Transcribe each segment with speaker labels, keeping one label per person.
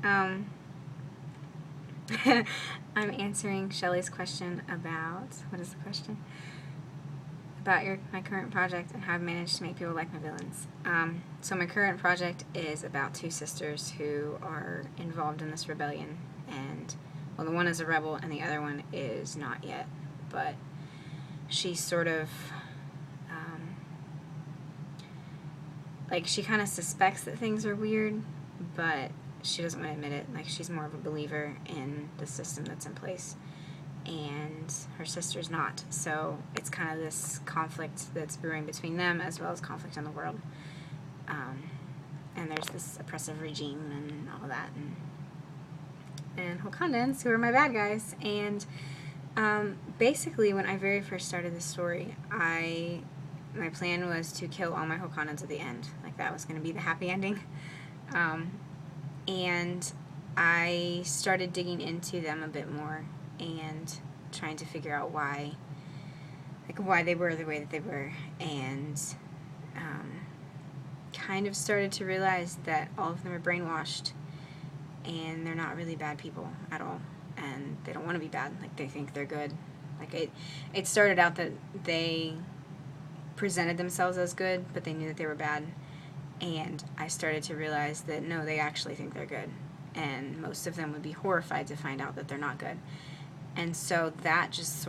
Speaker 1: Um, I'm answering Shelley's question about, what is the question? About my current project and how I've managed to make people like my villains. So my current project is about two sisters who are involved in this rebellion, and, well, the one is a rebel and the other one is not yet, but she's sort of, like, she kind of suspects that things are weird, but she doesn't want to admit it. Like, she's more of a believer in the system that's in place, and her sister's not. So it's kind of this conflict that's brewing between them, as well as conflict in the world. And there's this oppressive regime and all that, and Wakandans, who are my bad guys. And basically, when I very first started this story, my plan was to kill all my Wakandans at the end. Like, that was going to be the happy ending. And I started digging into them a bit more and trying to figure out why they were the way that they were, and kind of started to realize that all of them are brainwashed, and they're not really bad people at all, and they don't want to be bad. Like, they think they're good. Like, it started out that they presented themselves as good, but they knew that they were bad, and I started to realize that no, they actually think they're good, and most of them would be horrified to find out that they're not good. And so that just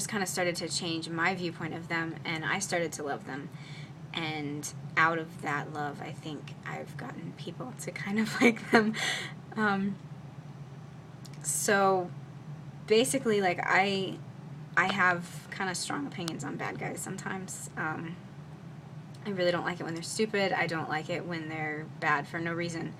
Speaker 1: kind of started to change my viewpoint of them, and I started to love them. And out of that love, I think I've gotten people to kind of like them. So basically, like, I have kind of strong opinions on bad guys sometimes. I really don't like it when they're stupid. I don't like it when they're bad for no reason.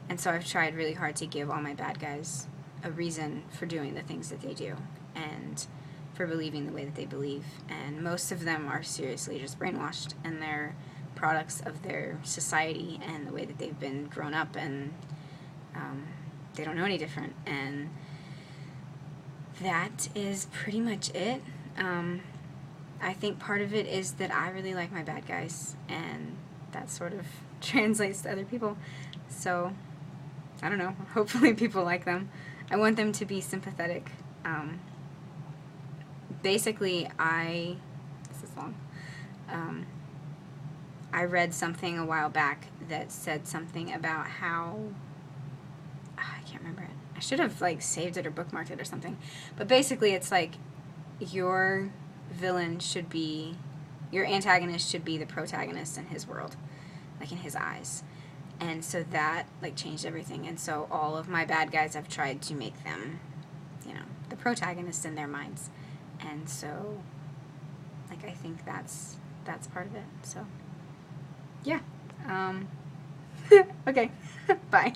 Speaker 1: And so I've tried really hard to give all my bad guys a reason for doing the things that they do, and for believing the way that they believe. And most of them are seriously just brainwashed, and they're products of their society and the way that they've been grown up, and they don't know any different. And that is pretty much it. I think part of it is that I really like my bad guys, and that sort of translates to other people. So, I don't know, hopefully people like them. I want them to be sympathetic. Basically, this is long, I read something a while back that said something about how, I can't remember it. I should have, like, saved it or bookmarked it or something. But basically, it's like, your villain should be, your antagonist should be the protagonist in his world, like, in his eyes. And so that, like, changed everything. And so all of my bad guys, I've tried to make them, the protagonist in their minds. And so, like, I think that's part of it. So, yeah. Okay. Bye.